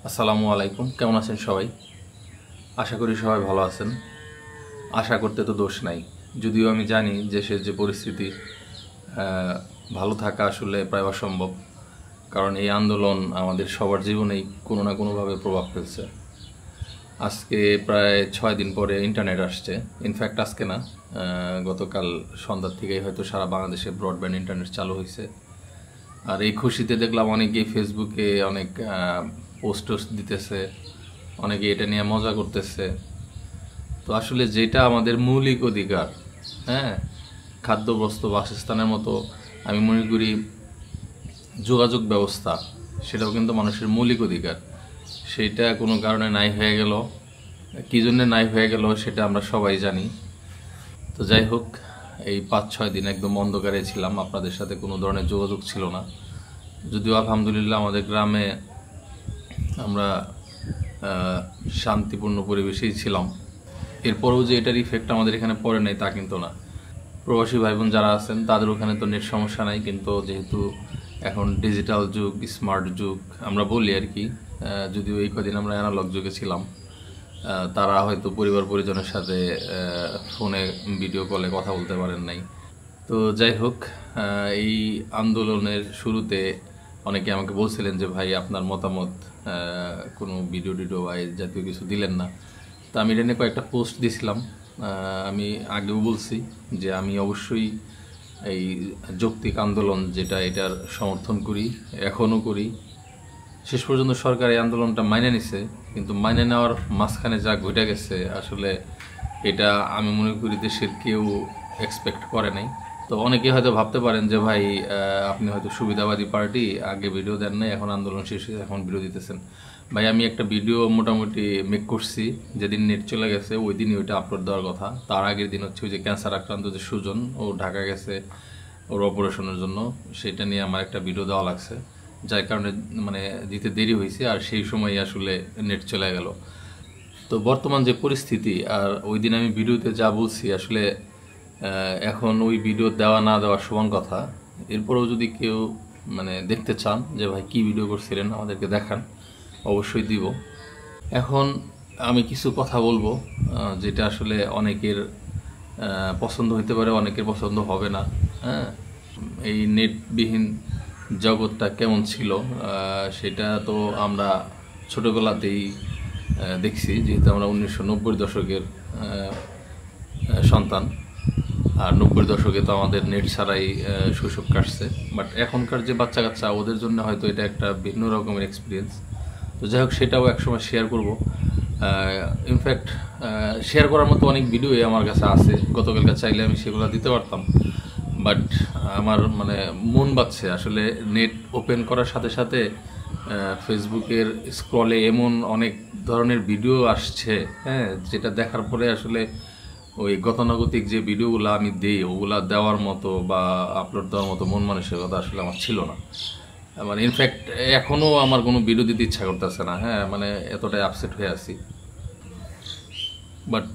আসসালামু আলাইকুম, কেমন আছেন সবাই? আশা করি সবাই ভালো আছেন। আশা করতে তো দোষ নাই, যদিও আমি জানি দেশের যে পরিস্থিতি, আহ, ভালো থাকা আসলে প্রায় অসম্ভব। কারণ এই আন্দোলন আমাদের সবার জীবনেই কোনো না কোনোভাবে প্রভাব ফেলছে। আজকে প্রায় 6 দিন পরে ইন্টারনেট আসছে। ইনফ্যাক্ট আজকে না, গতকাল সন্ধ্যার থেকেই হয়তো সারা বাংলাদেশে ব্রডব্যান্ড ইন্টারনেট চালু হয়েছে। আর এই খুশিতে দেখলাম অনেকেই ফেসবুকে অনেক পোস্ট দিতেছে, অনেকে এটা নিয়ে মজা করতেছে। তো আসলে যেটা আমাদের মৌলিক অধিকার, হ্যাঁ, খাদ্য, বস্ত্র, বাসস্থানের মতো আমি মনে করি যোগাযোগ ব্যবস্থা, সেটাও কিন্তু মানুষের মৌলিক অধিকার। সেইটা কোনো কারণে নাই হয়ে গেল, কী জন্যে নাই হয়ে গেল সেটা আমরা সবাই জানি। তো যাই হোক, এই 5-6 দিন একদম অন্ধকারে ছিলাম, আপনাদের সাথে কোনো ধরনের যোগাযোগ ছিল না। যদিও আলহামদুলিল্লাহ আমাদের গ্রামে আমরা শান্তিপূর্ণ পরিবেশেই ছিলাম। এরপরেও যে এটার ইফেক্ট আমাদের এখানে পড়ে নাই তা কিন্তু না। প্রবাসী ভাই বোন যারা আছেন তাদের ওখানে তো নেট সমস্যা নাই, কিন্তু যেহেতু এখন ডিজিটাল যুগ, স্মার্ট যুগ আমরা বলি আর কি, যদিও এই কদিন আমরা অ্যানালগ যুগে ছিলাম, তারা হয়তো পরিবার পরিজনের সাথে ফোনে ভিডিও কলে কথা বলতে পারেন নাই। তো যাই হোক, এই আন্দোলনের শুরুতে অনেকে আমাকে বলছিলেন যে ভাই আপনার মতামত, কোনো ভিডিও টিডিও বা এই জাতীয় কিছু দিলেন না। তো আমি এটা নিয়ে কয়েকটা পোস্ট দিছিলাম। আমি আগেও বলছি যে আমি অবশ্যই এই যৌক্তিক আন্দোলন যেটা, এটার সমর্থন করি, এখনও করি। শেষ পর্যন্ত সরকার এই আন্দোলনটা মাইনে নিছে, কিন্তু মাইনে নেওয়ার মাঝখানে যা ঘটে গেছে আসলে এটা আমি মনে করি দেশের কেউ এক্সপেক্ট করে নাই। তো অনেকে হয়তো ভাবতে পারেন যে ভাই আপনি হয়তো সুবিধাবাদী পার্টি, আগে ভিডিও দেন নাই, এখন আন্দোলন শেষ হয়েছে এখন ভিডিও দিতেছেন। ভাই আমি একটা ভিডিও মোটামুটি মেক করছি, যেদিন নেট চলে গেছে ওই দিনই ওইটা আপলোড দেওয়ার কথা। তার আগের দিন হচ্ছে ওই যে ক্যান্সার আক্রান্ত যে সুজন, ও ঢাকা গেছে ওর অপারেশনের জন্য, সেটা নিয়ে আমার একটা ভিডিও দেওয়া লাগছে, যার কারণে মানে দিতে দেরি হয়েছে, আর সেই সময় আসলে নেট চলে গেল। তো বর্তমান যে পরিস্থিতি, আর ওই দিন আমি ভিডিওতে যা বলছি আসলে এখন ওই ভিডিও দেওয়া না দেওয়া সমান কথা। এরপরেও যদি কেউ মানে দেখতে চান যে ভাই কি ভিডিও করছিলেন আমাদেরকে দেখান, অবশ্যই দিব। এখন আমি কিছু কথা বলবো যেটা আসলে অনেকের পছন্দ হতে পারে, অনেকের পছন্দ হবে না। হ্যাঁ, এই নেটবিহীন জগৎটা কেমন ছিল সেটা তো আমরা ছোটোবেলাতেই দেখছি, যেহেতু আমরা 1990 দশকের সন্তান। আর 90 দশকে তো আমাদের নেট ছাড়াই শৈশব কাটছে। বাট এখনকার যে বাচ্চা কাচ্চা, ওদের জন্য হয়তো এটা একটা ভিন্ন রকমের এক্সপিরিয়েন্স। তো যাই হোক, সেটাও একসময় শেয়ার করবো। ইনফ্যাক্ট শেয়ার করার মতো অনেক ভিডিওই আমার কাছে আছে, গতকালকে চাইলে আমি সেগুলো দিতে পারতাম। বাট আমার মানে মন বাচ্ছে আসলে নেট ওপেন করার সাথে সাথে ফেসবুকের স্ক্রলে এমন অনেক ধরনের ভিডিও আসছে, হ্যাঁ, যেটা দেখার পরে আসলে ওই গতানুগতিক যে ভিডিওগুলো আমি দিই ওগুলা দেওয়ার মতো বা আপলোড দেওয়ার মতো মন মানসিকতা আসলে আমার ছিল না। মানে ইনফ্যাক্ট এখনও আমার কোনো ভিডিও দিতে ইচ্ছা করতেছে না, হ্যাঁ, মানে এতটাই আপসেট হয়ে আছি। বাট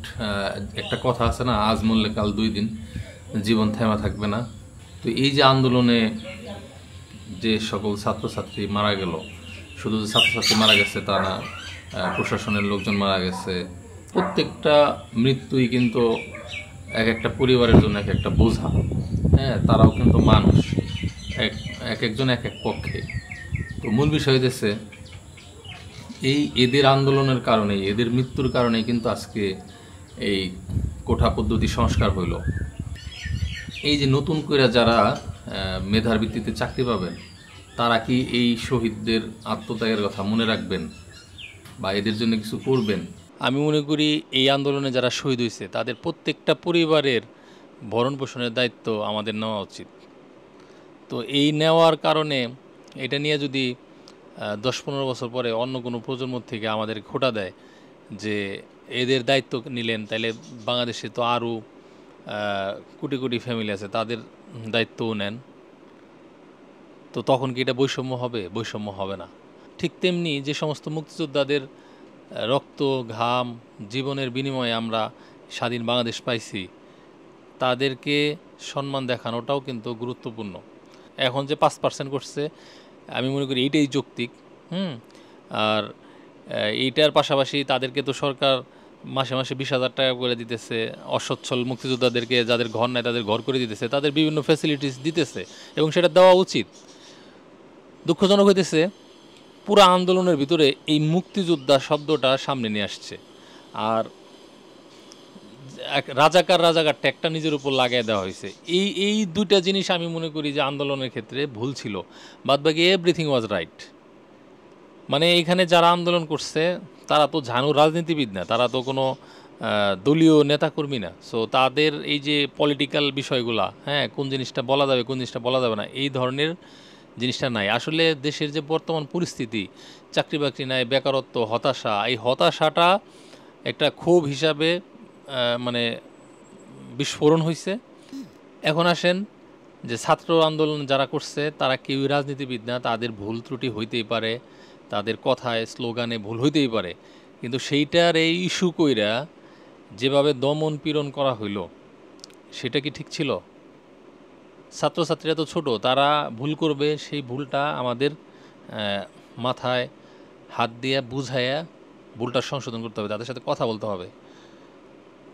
একটা কথা আছে না, আজ মরলে কাল 2 দিন, জীবন থেমা থাকবে না। তো এই যে আন্দোলনে যে সকল ছাত্রছাত্রী মারা গেল, শুধু যে ছাত্রছাত্রী মারা গেছে তা না, প্রশাসনের লোকজন মারা গেছে, প্রত্যেকটা মৃত্যুই কিন্তু এক একটা পরিবারের জন্য এক একটা বোঝা। হ্যাঁ, তারাও কিন্তু মানুষ, এক এক একজন এক এক পক্ষে। তো মূল বিষয় হইতেছে এই এদের আন্দোলনের কারণে, এদের মৃত্যুর কারণে কিন্তু আজকে এই কোঠা পদ্ধতি সংস্কার হইল। এই যে নতুন করে যারা মেধার ভিত্তিতে চাকরি পাবেন, তারা কি এই শহীদদের আত্মত্যাগের কথা মনে রাখবেন বা এদের জন্য কিছু করবেন? আমি মনে করি এই আন্দোলনে যারা শহীদ হয়েছে তাদের প্রত্যেকটা পরিবারের ভরণ পোষণের দায়িত্ব আমাদের নেওয়া উচিত। তো এই নেওয়ার কারণে এটা নিয়ে যদি 10-15 বছর পরে অন্য কোনো প্রজন্ম থেকে আমাদের খোঁটা দেয় যে এদের দায়িত্ব নিলেন, তাহলে বাংলাদেশে তো আরও কোটি কোটি ফ্যামিলি আছে, তাদের দায়িত্বও নেন, তো তখন কি এটা বৈষম্য হবে? বৈষম্য হবে না। ঠিক তেমনি যে সমস্ত মুক্তিযোদ্ধাদের রক্ত, ঘাম, জীবনের বিনিময়ে আমরা স্বাধীন বাংলাদেশ পাইছি, তাদেরকে সম্মান দেখানোটাও কিন্তু গুরুত্বপূর্ণ। এখন যে 5% করছে, আমি মনে করি এইটাই যৌক্তিক। আর এইটার পাশাপাশি তাদেরকে তো সরকার মাসে মাসে 20,000 টাকা করে দিতেছে, অসচ্ছল মুক্তিযোদ্ধাদেরকে যাদের ঘর নাই তাদের ঘর করে দিতেছে, তাদের বিভিন্ন ফ্যাসিলিটিস দিতেছে এবং সেটা দেওয়া উচিত। দুঃখজনক হইতেছে পুরো আন্দোলনের ভিতরে এই মুক্তিযোদ্ধা শব্দটা সামনে নিয়ে আসছে, আর রাজাকার রাজাকার ট্যাগটা নিজের উপর লাগাই দেওয়া হয়েছে। এই এই দুইটা জিনিস আমি মনে করি যে আন্দোলনের ক্ষেত্রে ভুল ছিল, বাদবাকি এভরিথিং ওয়াজ রাইট। মানে এখানে যারা আন্দোলন করছে তারা তো ঝানু রাজনীতিবিদ না, তারা তো কোনো দলীয় নেতাকর্মী না। সো তাদের এই যে পলিটিক্যাল বিষয়গুলা, হ্যাঁ, কোন জিনিসটা বলা যাবে কোন জিনিসটা বলা যাবে না, এই ধরনের জিনিসটা নাই। আসলে দেশের যে বর্তমান পরিস্থিতি, চাকরি বাকরি নাই, বেকারত্ব, হতাশা, এই হতাশাটা একটা ক্ষোভ হিসাবে মানে বিস্ফোরণ হয়েছে। এখন আসেন যে ছাত্র আন্দোলন যারা করছে তারা কেউই রাজনীতিবিদ না, তাদের ভুল ত্রুটি হইতেই পারে, তাদের কথায় স্লোগানে ভুল হইতেই পারে, কিন্তু সেইটার এই ইস্যু কইরা যেভাবে দমন পীড়ন করা হইল সেটা কি ঠিক ছিল? ছাত্রছাত্রীরা তো ছোট, তারা ভুল করবে, সেই ভুলটা আমাদের মাথায় হাত দিয়ে বুঝাইয়া ভুলটা সংশোধন করতে হবে, তাদের সাথে কথা বলতে হবে।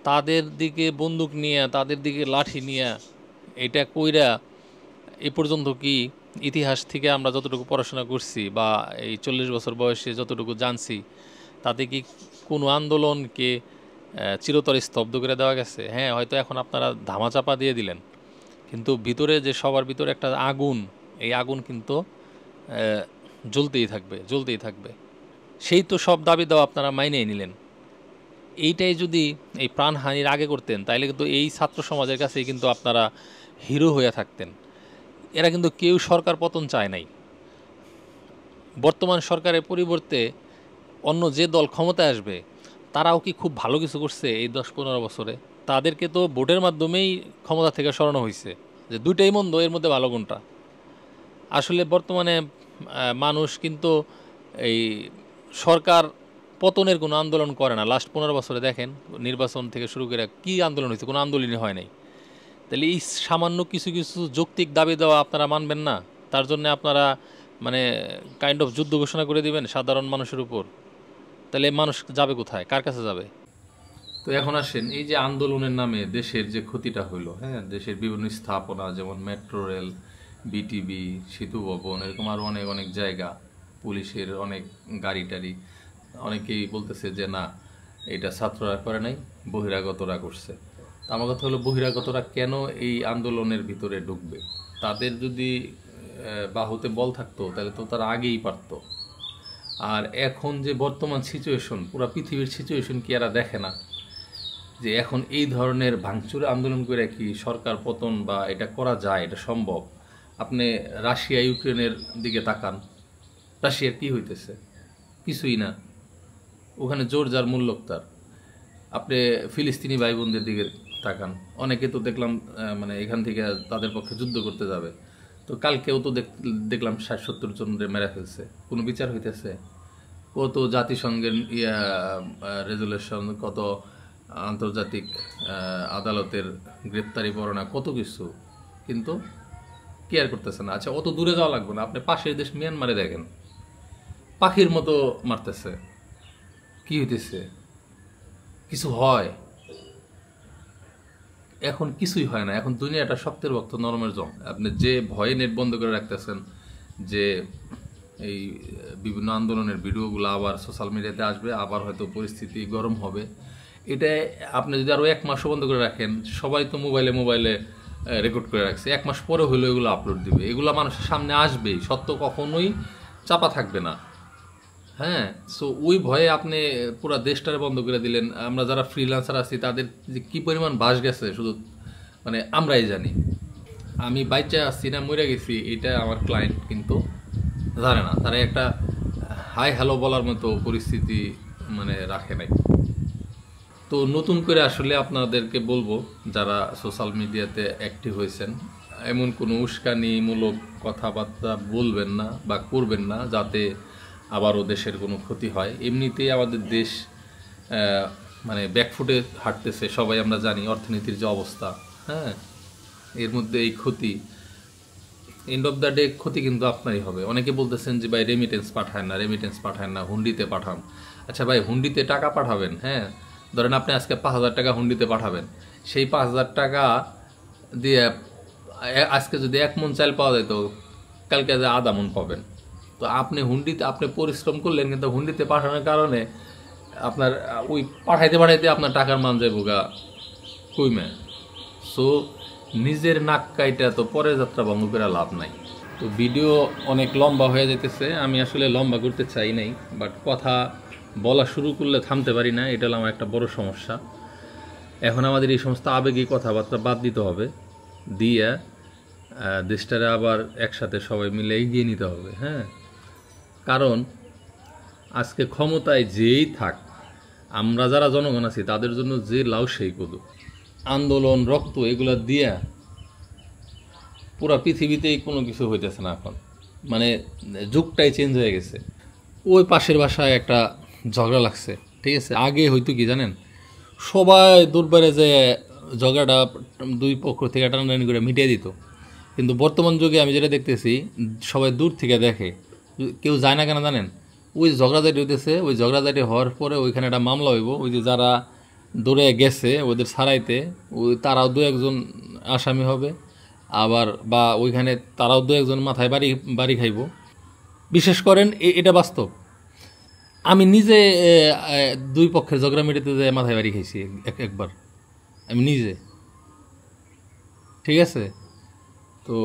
তাদের দিকে বন্দুক নিয়ে, তাদের দিকে লাঠি নিয়ে এটা কইরা এ পর্যন্ত কি ইতিহাস থেকে আমরা যতটুকু পড়াশোনা করছি বা এই 40 বছর বয়সে যতটুকু জানছি, তাতে কি কোনো আন্দোলনকে চিরতরে স্তব্ধ করে দেওয়া গেছে? হ্যাঁ, হয়তো এখন আপনারা ধামাচাপা দিয়ে দিলেন, কিন্তু ভিতরে যে সবার ভিতরে একটা আগুন, এই আগুন কিন্তু জ্বলতেই থাকবে, জ্বলতেই থাকবে। সেই তো সব দাবি দাওয়া আপনারা মাইনেই নিলেন। এইটাই যদি এই প্রাণহানির আগে করতেন তাইলে কিন্তু এই ছাত্র সমাজের কাছেই কিন্তু আপনারা হিরো হয়ে থাকতেন। এরা কিন্তু কেউ সরকার পতন চায় নাই। বর্তমান সরকারের পরিবর্তে অন্য যে দল ক্ষমতায় আসবে তারাও কি খুব ভালো কিছু করছে এই 10-15 বছরে? তাদেরকে তো ভোটের মাধ্যমেই ক্ষমতা থেকে সরানো হয়েছে, যে দুইটাই মন্দ, এর মধ্যে ভালো কোনটা? আসলে বর্তমানে মানুষ কিন্তু এই সরকার পতনের কোনো আন্দোলন করে না। লাস্ট 15 বছরে দেখেন নির্বাচন থেকে শুরু করে কী আন্দোলন হয়েছে? কোনো আন্দোলনই হয় নাই। তাহলে এই সামান্য কিছু কিছু যৌক্তিক দাবি দেওয়া আপনারা মানবেন না? তার জন্য আপনারা মানে কাইন্ড অফ যুদ্ধ ঘোষণা করে দিবেন সাধারণ মানুষের উপর? তাহলে মানুষ যাবে কোথায়, কার কাছে যাবে? তো এখন আসেন, এই যে আন্দোলনের নামে দেশের যে ক্ষতিটা হইলো, হ্যাঁ, দেশের বিভিন্ন স্থাপনা যেমন মেট্রো রেল, বিটিবি, সেতু ভবন, এরকম আরও অনেক অনেক জায়গা, পুলিশের অনেক গাড়ি টাড়ি, অনেকেই বলতেছে যে না, এটা ছাত্ররা করে নাই, বহিরাগতরা করছে। তো আমার কথা হলো, বহিরাগতরা কেন এই আন্দোলনের ভিতরে ঢুকবে? তাদের যদি বাহুতে বল থাকতো তাহলে তো তারা আগেই পারতো। আর এখন যে বর্তমান সিচুয়েশন, পুরো পৃথিবীর সিচুয়েশন কি এরা দেখে না যে এখন এই ধরনের ভাঙচুর আন্দোলন করে কি সরকার পতন বা এটা করা যায়, এটা সম্ভব? আপনি রাশিয়া ইউক্রেনের দিকে তাকান, রাশিয়ার কি হইতেছে? কিছুই না, ওখানে জোর যার মূল্য তার। আপনি ফিলিস্তিনি ভাই বোনদের দিকে তাকান, অনেকে তো দেখলাম মানে এখান থেকে তাদের পক্ষে যুদ্ধ করতে যাবে, তো কালকেও তো দেখলাম 60-70 জন মেরে ফেলছে, কোনো বিচার হইতেছে? কত জাতিসংঘের রেজুলেশন, কত আন্তর্জাতিক আদালতের গ্রেপ্তারি পরোয়ানা, কত কিছু, কিন্তু কেয়ার করতেছে না। আচ্ছা, অত দূরে যাওয়া লাগবে না, আপনি পাশের দেশ মিয়ানমারে দেখেন, পাখির মতো মারতেছে, কি হইতেছে? কিছু হয়? এখন কিছুই হয় না। এখন দুনিয়াটা শক্তের ভক্ত নরমের জং। আপনি যে ভয়ে নেট বন্ধ করে রাখতেছেন, যে এই বিভিন্ন আন্দোলনের ভিডিওগুলো আবার সোশ্যাল মিডিয়াতে আসবে, আবার হয়তো পরিস্থিতি গরম হবে, এটা আপনি যদি আরও 1 মাসও বন্ধ করে রাখেন, সবাই তো মোবাইলে মোবাইলে রেকর্ড করে রাখছে, 1 মাস পরে হলেও এগুলো আপলোড দিবে, এগুলো মানুষের সামনে আসবেই, সত্য কখনোই চাপা থাকবে না। হ্যাঁ, সো ওই ভয়ে আপনি পুরো দেশটারে বন্ধ করে দিলেন। আমরা যারা ফ্রিল্যান্সার আছি তাদের যে কী পরিমাণ বাস গেছে শুধু মানে আমরাই জানি। আমি বাইচে আসছি না মরে গেছি এটা আমার ক্লায়েন্ট কিন্তু জানে না, তারা একটা হাই হ্যালো বলার মতো পরিস্থিতি মানে রাখে নাই। তো নতুন করে আসলে আপনাদেরকে বলবো, যারা সোশ্যাল মিডিয়াতে অ্যাক্টিভ হয়েছেন, এমন কোনো উস্কানিমূলক কথাবার্তা বলবেন না বা করবেন না যাতে আবারও দেশের কোনো ক্ষতি হয়। এমনিতেই আমাদের দেশ মানে ব্যাকফুটে হাঁটতেছে, সবাই আমরা জানি অর্থনীতির যে অবস্থা, হ্যাঁ, এর মধ্যে এই ক্ষতি, এন্ড অফ দ্য ডে ক্ষতি কিন্তু আপনারই হবে। অনেকে বলতেছেন যে ভাই রেমিটেন্স পাঠান না, হুন্ডিতে পাঠান। আচ্ছা ভাই, হুন্ডিতে টাকা পাঠাবেন, হ্যাঁ, ধরেন আপনি আজকে 5,000 টাকা হুন্ডিতে পাঠাবেন, সেই 5,000 টাকা দিয়ে আজকে যদি 1 মণ চাল পাওয়া যেত, কালকে যে আধা মণ পাবেন। তো আপনি হুন্ডিতে আপনি পরিশ্রম করলেন, কিন্তু হুন্ডিতে পাঠানোর কারণে আপনার ওই পাঠাইতে আপনার টাকার মান যাইব গা কইমে। সো নিজের নাক কাইটা তো পরের যাত্রা ভঙ্গ করে লাভ নাই। তো ভিডিও অনেক লম্বা হয়ে যেতেছে, আমি আসলে লম্বা করতে চাই নাই, বাট কথা বলা শুরু করলে থামতে পারি না, এটা হলো আমার একটা বড় সমস্যা। এখন আমাদের এই সমস্ত আবেগী কথাবার্তা বাদ দিতে হবে, দিয়ে দেশটারে আবার একসাথে সবাই মিলে এগিয়ে নিতে হবে। হ্যাঁ, কারণ আজকে ক্ষমতায় যেই থাক, আমরা যারা জনগণ আছি তাদের জন্য যে লাউ সেই কদু, আন্দোলন, রক্ত এগুলা দিয়া পুরা পৃথিবীতেই কোনো কিছু হইতেছে না এখন। মানে যুগটাই চেঞ্জ হয়ে গেছে। ওই পাশের বাসায় একটা ঝগড়া লাগছে, ঠিক আছে? আগে হয়তো কি জানেন, সবাই দূরবারে যে ঝগড়াটা দুই পক্ষ থেকে টানাটানি করে মিটিয়ে দিত, কিন্তু বর্তমান যুগে আমি যেটা দেখতেছি, সবাই দূর থেকে দেখে, কেউ যায় না কেন জানেন? ওই ঝগড়াঝাটি হইতেছে, ওই ঝগড়াঝাটি হওয়ার পরে ওইখানে একটা মামলা হইব, ওই যে যারা দৌড়ে গেছে ওদের ছাড়াইতে, ওই তারাও দু একজন আসামি হবে, আবার বা ওইখানে তারাও দু একজন মাথায় বাড়ি খাইব। বিশেষ করেন এটা বাস্তব। আমি নিজে দুই পক্ষের ঝগড়া মেটাতে যে মাথায় বাড়ি খাইছি একবার, আমি নিজে, ঠিক আছে? তো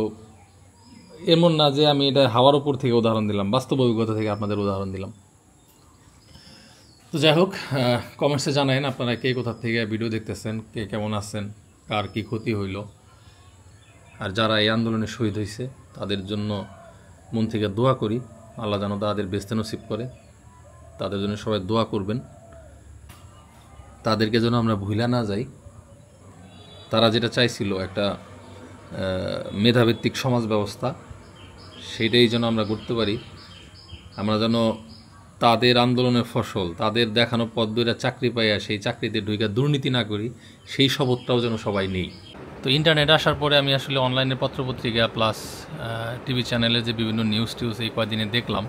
এমন না যে আমি এটা হাওয়ার উপর থেকে উদাহরণ দিলাম, বাস্তব অভিজ্ঞতা থেকে আপনাদের উদাহরণ দিলাম। তো যাই হোক, কমেন্টসে জানায়েন আপনারা কে কোথা থেকে ভিডিও দেখতেছেন, কে কেমন আছেন, কার কি ক্ষতি হইল। আর যারা এই আন্দোলনে শহীদ হয়েছে তাদের জন্য মন থেকে দোয়া করি, আল্লাহ যেন তাদের বেস্তে নসিব করে, তাদের জন্য সবাই দোয়া করবেন, তাদেরকে যেন আমরা ভুলা না যাই। তারা যেটা চাইছিল একটা মেধাভিত্তিক সমাজ ব্যবস্থা, সেটাই যেন আমরা করতে পারি। আমরা যেন তাদের আন্দোলনের ফসল, তাদের দেখানো পথ ধরে চাকরি পাইয়া সেই চাকরিতে ঢুকে দুর্নীতি না করি, সেই শপথটাও যেন সবাই নেই। তো ইন্টারনেট আসার পরে আমি আসলে অনলাইনে পত্রপত্রিকা প্লাস টিভি চ্যানেলে যে বিভিন্ন নিউজ এই কয়েকদিনে দেখলাম,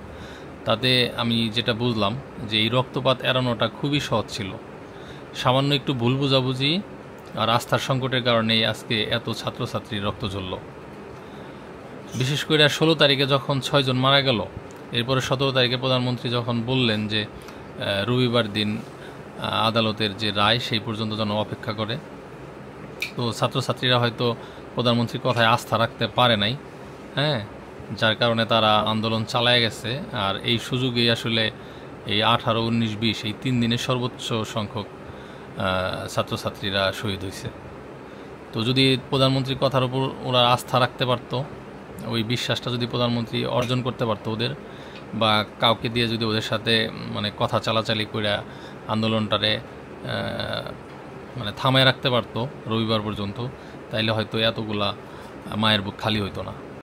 তাতে আমি যেটা বুঝলাম যে এই রক্তপাত এড়ানোটা খুবই সহজ ছিল। সামান্য একটু ভুল বোঝাবুঝি আর আস্থার সংকটের কারণেই আজকে এত ছাত্রছাত্রীর রক্ত ঝরল। বিশেষ করে 16 তারিখে যখন 6 জন মারা গেল, এরপরে 17 তারিখে প্রধানমন্ত্রী যখন বললেন যে রবিবার দিন আদালতের যে রায় সেই পর্যন্ত যেন অপেক্ষা করে, তো ছাত্রছাত্রীরা হয়তো প্রধানমন্ত্রীর কথায় আস্থা রাখতে পারে নাই, হ্যাঁ, যার কারণে তারা আন্দোলন চালায় গেছে। আর এই সুযোগেই আসলে এই 18, 19, 20 এই 3 দিনে সর্বোচ্চ সংখ্যক ছাত্রছাত্রীরা শহীদ হয়েছে। তো যদি প্রধানমন্ত্রীর কথার উপর ওরা আস্থা রাখতে পারত, ওই বিশ্বাসটা যদি প্রধানমন্ত্রী অর্জন করতে পারতো ওদের, বা কাউকে দিয়ে যদি ওদের সাথে মানে কথা চালাচালি করে আন্দোলনটারে মানে থামায় রাখতে পারতো রবিবার পর্যন্ত, তাইলে হয়তো এতগুলা মায়ের বুক খালি হইতো না।